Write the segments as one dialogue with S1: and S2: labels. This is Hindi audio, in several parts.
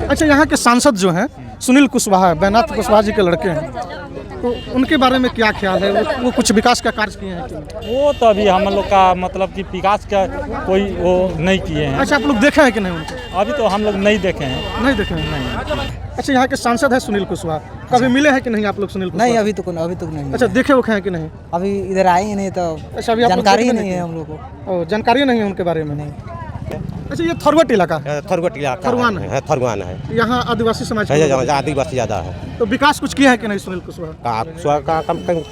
S1: अच्छा, यहाँ के सांसद जो हैं सुनील कुशवाहा, बैजनाथ कुशवाहा जी के लड़के हैं, तो उनके बारे में क्या ख्याल है? वो कुछ विकास का कार्य किए हैं कि नहीं?
S2: वो तो अभी हम लोग का मतलब कि विकास का कोई वो नहीं किए हैं।
S1: अच्छा, आप लोग देखे हैं कि नहीं उनको?
S2: अभी तो हम लोग नहीं देखे हैं।
S1: नहीं देखे हैं? नहीं। अच्छा, यहाँ के सांसद है सुनील कुशवाहा, कभी मिले हैं कि नहीं आप लोग सुनील कुशवाहा?
S3: नहीं, अभी तक नहीं।
S1: अच्छा, देखे वो हैं कि नहीं?
S3: अभी इधर आए ही नहीं तो
S1: अच्छा, अभी
S3: जानकारी ही नहीं है हम लोग को।
S1: जानकारी नहीं है उनके बारे में?
S3: नहीं।
S1: अच्छा, ये थरवट इलाका है?
S4: थरवट इलाका है, थरवान है।
S1: यहाँ आदिवासी समाज
S4: आदिवासी ज़्यादा है।
S1: तो विकास कुछ किया है कि नहीं सुनील कुशवाहा?
S4: का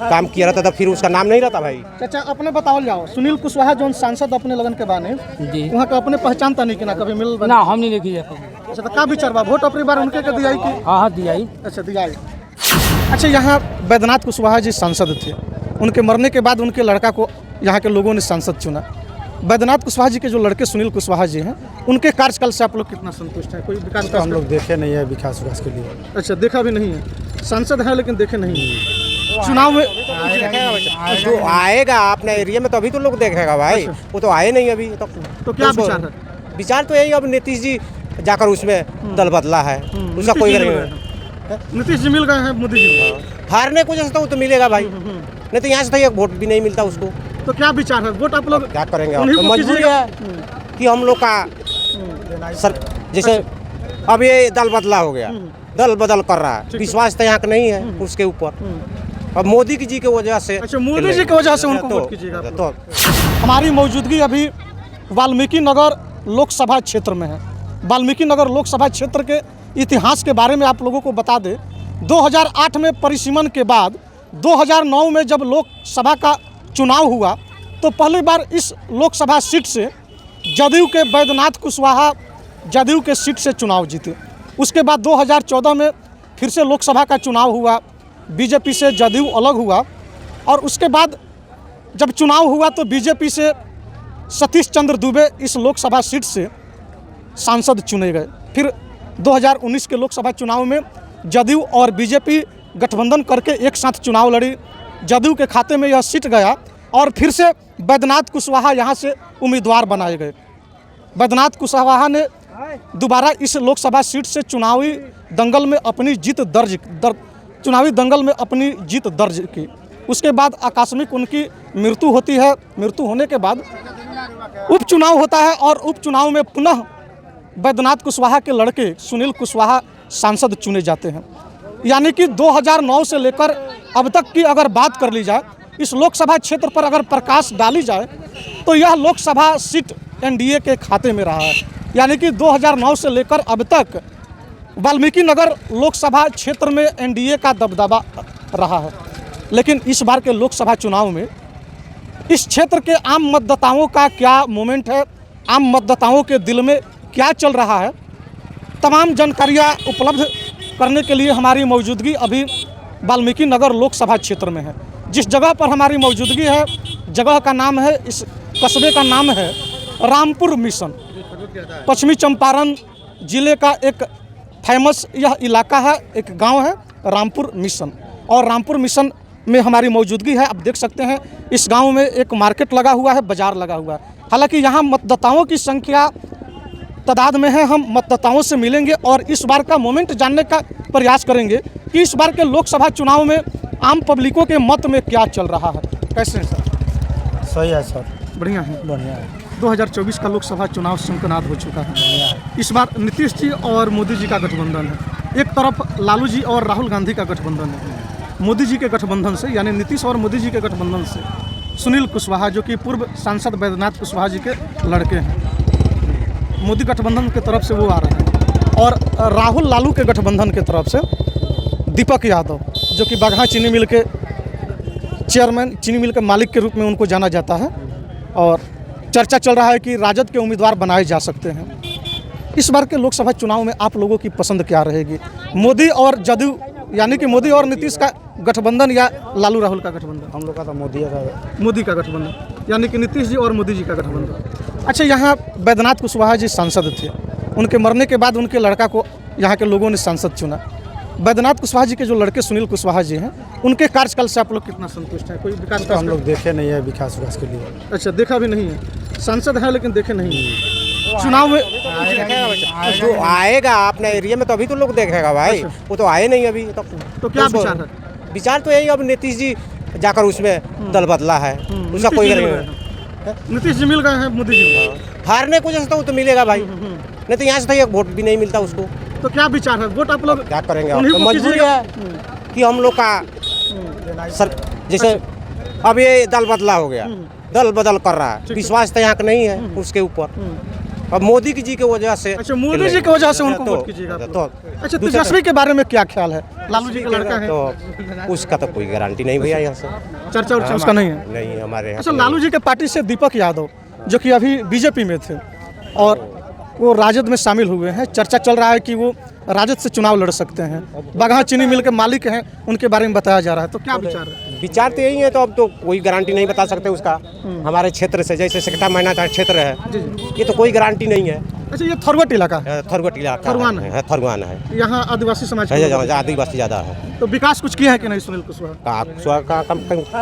S4: काम किया रहता था, फिर उसका नाम नहीं रहता भाई।
S1: चाचा, अपने बताओ जाओ, सुनील कुशवाहा जो सांसद अपने लगन के बाने
S3: जी,
S1: वहाँ का अपने पहचानता नहीं कि ना कभी मिल
S3: ना हम नहीं देखी है।
S1: अच्छा, तो का विचार बा? वोट अपनी बार उनके के दिया कि?
S3: हाँ दिया ही।
S1: अच्छा, दिया। अच्छा, यहाँ बैजनाथ कुशवाहा जी सांसद थे, उनके मरने के बाद उनके लड़का को यहाँ के लोगों ने सांसद चुना। बैजनाथ कुशवाहा जी के जो लड़के सुनील कुशवाहा जी हैं, उनके कार्यकाल से आप लोग कितना संतुष्ट हैं? कोई विकास
S5: तो हम लोग देखे नहीं है विकास के लिए।
S1: अच्छा, देखा भी नहीं है? सांसद है लेकिन देखे नहीं है। चुनाव में
S4: तो आएगा अपने एरिया में, तो अभी तो लोग देखेगा भाई। वो तो आए नहीं अभी
S1: तो क्या विचार है?
S4: विचार तो यही, अब नीतीश जी जाकर उसमें दल बदला है, उसका कोई
S1: नीतीश जी मिल गए हैं मोदी जी।
S4: हारने को जैसे वो तो मिलेगा भाई, नहीं तो यहाँ से तो एक वोट भी नहीं मिलता उसको।
S1: तो क्या विचार है? वोट आप लोग
S4: क्या करेंगे? मजबूरी है कि हम लोग का सर, जैसे अब ये दल बदला हो गया, दल बदल कर रहा है, विश्वास तो यहाँ का नहीं है उसके ऊपर। अब मोदी जी की वजह से।
S1: अच्छा, मोदी जी की वजह से उनको वोट कीजिएगा तो। हमारी मौजूदगी अभी वाल्मीकि नगर लोकसभा क्षेत्र में है। वाल्मीकि नगर लोकसभा क्षेत्र के इतिहास के बारे में आप लोगों को बता दें, 2008 में परिसीमन के बाद 2009 में जब लोकसभा का चुनाव हुआ तो पहली बार इस लोकसभा सीट से जदयू के बैजनाथ कुशवाहा जदयू के सीट से चुनाव जीते। उसके बाद 2014 में फिर से लोकसभा का चुनाव हुआ, बीजेपी से जदयू अलग हुआ, और उसके बाद जब चुनाव हुआ तो बीजेपी से सतीश चंद्र दुबे इस लोकसभा सीट से सांसद चुने गए। फिर 2019 के लोकसभा चुनाव में जदयू और बीजेपी गठबंधन करके एक साथ चुनाव लड़ी। जदयू के खाते में यह सीट गया और फिर से बैजनाथ कुशवाहा यहाँ से उम्मीदवार बनाए गए। बैजनाथ कुशवाहा ने दोबारा इस लोकसभा सीट से चुनावी दंगल में अपनी जीत दर्ज की। उसके बाद आकस्मिक उनकी मृत्यु होती है। मृत्यु होने के बाद उपचुनाव होता है और उपचुनाव में पुनः बैजनाथ कुशवाहा के लड़के सुनील कुशवाहा सांसद चुने जाते हैं। यानी कि 2009 से लेकर अब तक की अगर बात कर ली जाए, इस लोकसभा क्षेत्र पर अगर प्रकाश डाली जाए तो यह लोकसभा सीट एनडीए के खाते में रहा है। यानी कि 2009 से लेकर अब तक वाल्मीकि नगर लोकसभा क्षेत्र में एनडीए का दबदबा रहा है। लेकिन इस बार के लोकसभा चुनाव में इस क्षेत्र के आम मतदाताओं का क्या मोमेंट है, आम मतदाताओं के दिल में क्या चल रहा है, तमाम जानकारियाँ उपलब्ध करने के लिए हमारी मौजूदगी अभी वाल्मीकि नगर लोकसभा क्षेत्र में है। जिस जगह पर हमारी मौजूदगी है, जगह का नाम है, इस कस्बे का नाम है रामपुर मिशन। पश्चिमी चंपारण जिले का एक फेमस यह इलाका है, एक गांव है रामपुर मिशन, और रामपुर मिशन में हमारी मौजूदगी है। आप देख सकते हैं इस गांव में एक मार्केट लगा हुआ है, बाजार लगा हुआ है। हालांकि यहाँ मतदाताओं की संख्या तादाद में है। हम मतदाताओं से मिलेंगे और इस बार का मोमेंट जानने का प्रयास करेंगे कि इस बार के लोकसभा चुनाव में आम पब्लिकों के मत में क्या चल रहा है। कैसे हैं सर?
S5: सही है सर,
S1: बढ़िया है।
S5: बढ़िया है।
S1: 2024 का लोकसभा चुनाव संकनाद हो चुका है। इस बार नीतीश जी और मोदी जी का गठबंधन है। एक तरफ लालू जी और राहुल गांधी का गठबंधन है। मोदी जी के गठबंधन से, यानी नीतीश और मोदी जी के गठबंधन से सुनील कुशवाहा जो कि पूर्व सांसद बैजनाथ कुशवाहा जी के लड़के हैं, मोदी गठबंधन की तरफ से वो आ रहे हैं, और राहुल लालू के गठबंधन की तरफ से दीपक यादव जो कि बगहा चीनी मिल के चेयरमैन, चीनी मिल के मालिक के रूप में उनको जाना जाता है, और चर्चा चल रहा है कि राजद के उम्मीदवार बनाए जा सकते हैं। इस बार के लोकसभा चुनाव में आप लोगों की पसंद क्या रहेगी? मोदी और जदयू, यानी कि मोदी और नीतीश का गठबंधन या लालू राहुल का गठबंधन?
S5: हम लोग का तो मोदी
S1: का गठबंधन, यानी कि नीतीश जी और मोदी जी का गठबंधन। अच्छा, यहाँ बैजनाथ कुशवाहा जी सांसद थे, उनके मरने के बाद उनके लड़का को यहाँ के लोगों ने सांसद चुना। बैजनाथ कुशवाहा जी के जो लड़के सुनील कुशवाहा जी हैं, उनके कार्यकाल से आप लोग कितना संतुष्ट हैं? कोई विकास?
S5: तो हम लोग देखे नहीं है विकास के लिए।
S1: अच्छा, देखा भी नहीं है? सांसद है लेकिन देखे नहीं है। चुनाव में
S4: जो आएगा अपने एरिया में तो अभी तो लोग देखेगा भाई, वो तो आए नहीं अभी तक।
S1: तो क्या
S4: उसको-
S1: विचार है?
S4: विचार तो यही, अब नीतीश जी जाकर उसमें दल बदला है, उसका कोई
S1: नीतीश जी मिल गए हैं मोदी जी को।
S4: हारने को जैसे तो वो तो मिलेगा भाई, नहीं तो यहाँ से तो एक वोट भी नहीं मिलता उसको।
S1: तो क्या विचार है? वोट आप लोग
S4: क्या करेंगे, अब
S1: उन्हीं
S4: तो
S1: को
S4: मजबूरी
S1: कीजिएगा।
S4: है कि हम लोग का जैसे अब ये दल बदला हो गया, दल बदल कर रहा है, विश्वास तो यहाँ का नहीं है उसके ऊपर। अब मोदी जी की वजह से,
S1: अच्छा, मोदी जी की वजह से उनको
S4: तो-
S1: वोट कीजिएगा आप
S4: तो
S1: लोग। अच्छा, तेजस्वी के बारे में क्या ख्याल है? लालू जी का लड़का है,
S4: तो उसका तो कोई गारंटी नहीं भैया यहाँ से,
S1: चर्चा उर्चा उसका नहीं है।
S4: नहीं हमारे यहाँ
S1: अच्छा,
S4: तो
S1: लालू जी के पार्टी से दीपक यादव जो कि अभी बीजेपी में थे और वो राजद में शामिल हुए हैं, चर्चा चल रहा है कि वो राजद से चुनाव लड़ सकते हैं। बगहा चीनी मिल के मालिक हैं, उनके बारे में बताया जा रहा है। तो क्या विचार है?
S4: विचार तो यही है, तो अब तो कोई गारंटी नहीं बता सकते उसका। हमारे क्षेत्र से जैसे सकटा महीना का क्षेत्र है, ये तो कोई गारंटी नहीं है।
S1: अच्छा, ये थरवट इलाका है,
S4: थरगट इलाका
S1: थरुआन
S4: है, थरुआन है,
S1: यहाँ आदिवासी समाज के लोग हैं।
S4: आदिवासी ज़्यादा है।
S1: तो विकास कुछ किया है कि नहीं सुनील कुशवाहा?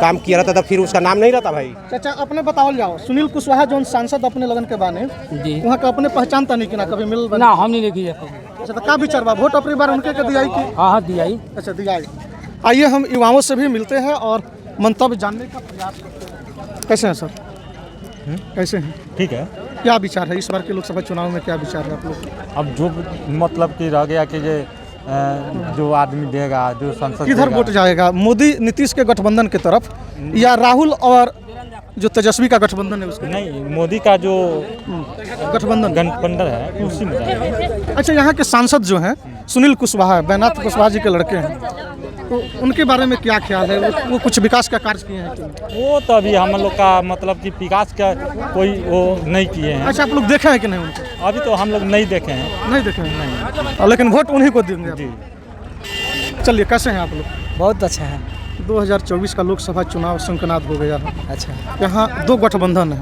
S4: काम किया रहता था, फिर उसका नाम नहीं रहता भाई।
S1: चाचा अपने बताओ जाओ, सुनील कुशवाहा जो सांसद अपने लगन के बाने
S3: जी
S1: वहाँ का अपने पहचानता नहीं कि ना कभी मिल
S3: ना हम नहीं देखी है।
S1: अच्छा, तो क्या विचार बा? वोट अपनी बार उनके के दिया की?
S3: हाँ दिया ही।
S1: अच्छा, दिया। आइए हम युवाओं से भी मिलते हैं और मंतव्य जानने का प्रयास करते हैं। कैसे हैं सर? कैसे हैं?
S2: ठीक है।
S1: क्या विचार है इस बार के लोकसभा चुनाव में? क्या विचार है आप लोग?
S2: अब जो मतलब कि रह गया कि जो आदमी देगा, जो संसद
S1: किधर
S2: देगा।
S1: वोट जाएगा? मोदी नीतीश के गठबंधन की तरफ या राहुल और जो तेजस्वी का गठबंधन है उसके?
S2: नहीं, मोदी का जो
S1: गठबंधन।
S2: गठबंधन है उसी में जाएगा।
S1: अच्छा, यहाँ के सांसद जो हैं सुनील कुशवाहा, बैनाथ कुशवाहा जी के लड़के हैं, तो उनके बारे में क्या ख्याल है? वो कुछ विकास का कार्य किए हैं कि नहीं?
S2: वो तो अभी हम लोग का मतलब कि विकास का कोई वो नहीं किए हैं।
S1: अच्छा, आप लोग देखे हैं कि नहीं उनको?
S2: अभी तो हम लोग नहीं देखे हैं।
S1: नहीं देखे हैं, नहीं। लेकिन वोट उन्हीं को देंगे आप।
S2: जी।
S1: चलिए, कैसे हैं आप लोग?
S3: बहुत अच्छा है।
S1: 2024 का लोकसभा चुनाव शंखनाद हो गया है।
S3: अच्छा,
S1: यहाँ दो गठबंधन है,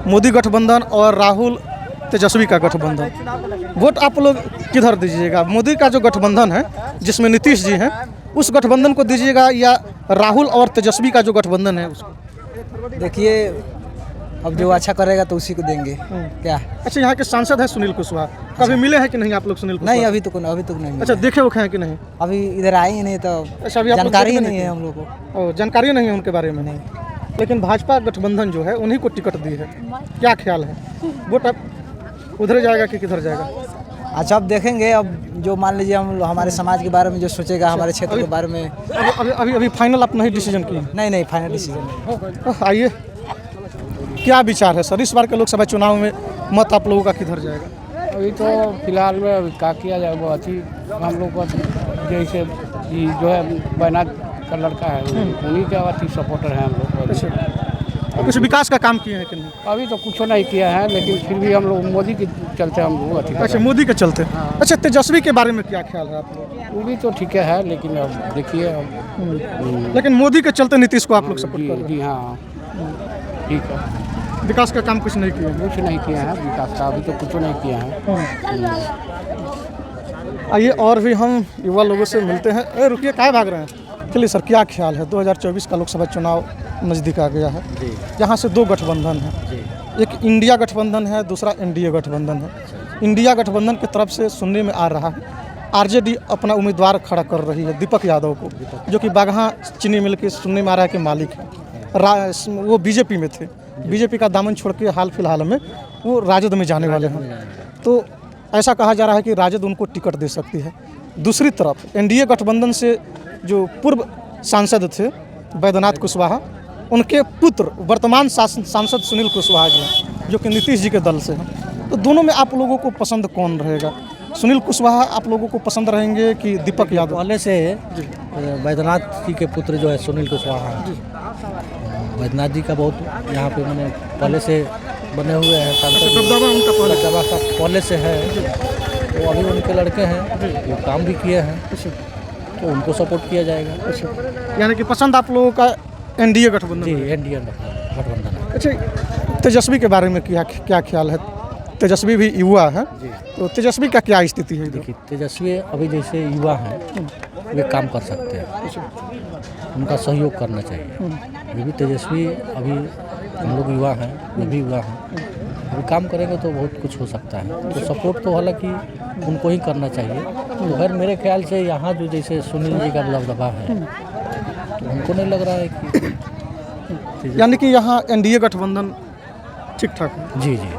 S1: मोदी गठबंधन और राहुल तेजस्वी का गठबंधन। वोट आप लोग किधर दीजिएगा? मोदी का जो गठबंधन है जिसमें नीतीश जी हैं, उस गठबंधन को दीजिएगा या राहुल और तेजस्वी का जो गठबंधन है उसको?
S3: देखिए अब जो अच्छा करेगा तो उसी को देंगे। क्या?
S1: अच्छा, यहाँ के सांसद है सुनील कुशवाहा, कभी मिले हैं कि नहीं आप लोग सुनील कुशवाहा?
S3: नहीं, अभी तक नहीं मिला।
S1: अच्छा, देखे उखे हैं कि नहीं?
S3: अभी इधर आए ही नहीं तो
S1: अच्छा, अभी आप लोग
S3: जानकारी ही
S1: देखते
S3: नहीं है हम लोग को।
S1: ओ, जानकारी नहीं है उनके बारे में? नहीं। लेकिन भाजपा गठबंधन जो है उन्हीं को टिकट दी है, क्या ख्याल है? वोट अब उधर जाएगा कि किधर जाएगा?
S3: अच्छा, अब देखेंगे। अब जो मान लीजिए हम हमारे समाज के बारे में जो सोचेगा, हमारे क्षेत्र के बारे में।
S1: अभी फाइनल आप नहीं डिसीजन किए?
S3: नहीं, फाइनल डिसीजन।
S1: आइए, क्या विचार है सर इस बार के लोकसभा चुनाव में? मत आप लोगों का किधर जाएगा?
S6: अभी तो फिलहाल में अभी क्या किया जाए, वो अच्छी हम लोग को जैसे ये जो है बैनाथ का लड़का है उन्हीं के अच्छी सपोर्टर हैं हम लोग।
S1: अच्छा, कुछ विकास का काम किए हैं कि नहीं?
S6: अभी तो कुछ नहीं किया है, लेकिन फिर भी हम लोग मोदी के चलते हम लोग अच्छी।
S1: अच्छा, मोदी के चलते। अच्छा, तेजस्वी के बारे में क्या ख्याल है आप लोग?
S6: वो भी तो ठीक है, लेकिन अब देखिए अब
S1: लेकिन मोदी के चलते नीतीश को आप लोग सपोर्ट कर रहे
S6: जी हाँ ठीक है।
S1: हैं। विकास का काम कुछ नहीं किए?
S6: कुछ नहीं किया है विकास का, अभी तो कुछ नहीं किया है।
S1: आइए और भी हम युवा लोगों से मिलते हैं। ए रुकिए, काहे भाग रहे हैं? चलिए सर, क्या ख्याल है? 2024 का लोकसभा चुनाव नज़दीक आ गया है, जहाँ से दो गठबंधन है, एक इंडिया गठबंधन है, दूसरा एनडीए गठबंधन है। इंडिया गठबंधन की तरफ से सुनने में आ रहा है आरजेडी अपना उम्मीदवार खड़ा कर रही है दीपक यादव को, जो कि बगहा चीनी मिल के सुनने में आ रहा है कि मालिक है। वो बीजेपी में थे, बीजेपी का दामन छोड़ के हाल फिलहाल में वो राजद में जाने वाले हैं। तो ऐसा कहा जा रहा है कि राजद उनको टिकट दे सकती है। दूसरी तरफ एनडीए गठबंधन से जो पूर्व सांसद थे बैद्यनाथ कुशवाहा, उनके पुत्र वर्तमान सांसद सुनील कुशवाहा जी हैं, जो कि नीतीश जी के दल से हैं। तो दोनों में आप लोगों को पसंद कौन रहेगा? सुनील कुशवाहा आप लोगों को पसंद रहेंगे कि दीपक यादव?
S7: पहले से बैद्यनाथ जी के पुत्र जो है सुनील कुशवाहा, बैद्यनाथ जी का बहुत यहाँ पे मैंने पहले से बने हुए हैं सांसद,
S1: दबदबा उनका पहले
S7: दबदबा सब पहले से है। तो अभी उनके लड़के हैं, वो काम भी किए हैं, तो उनको सपोर्ट किया जाएगा।
S1: यानी कि पसंद आप लोगों का एनडीए गठबंधन
S7: जी,
S1: है।
S7: एनडीए गठबंधन है।
S1: अच्छा, तेजस्वी के बारे में क्या ख्याल है? तेजस्वी भी युवा है, तो तेजस्वी का क्या स्थिति है?
S7: देखिए, तेजस्वी अभी जैसे युवा हैं वे काम कर सकते हैं, उनका सहयोग करना चाहिए। ये भी तेजस्वी अभी हम लोग युवा हैं, वे भी युवा हैं, अभी काम करेंगे तो बहुत कुछ हो सकता है। तो सपोर्ट तो हालांकि उनको ही करना चाहिए। तो खैर मेरे ख्याल से यहाँ जो जैसे सुनील जी का दबदबा है तो हमको नहीं लग रहा है कि
S1: यानी कि यहाँ एनडीए गठबंधन ठीक ठाक है।
S7: जी जी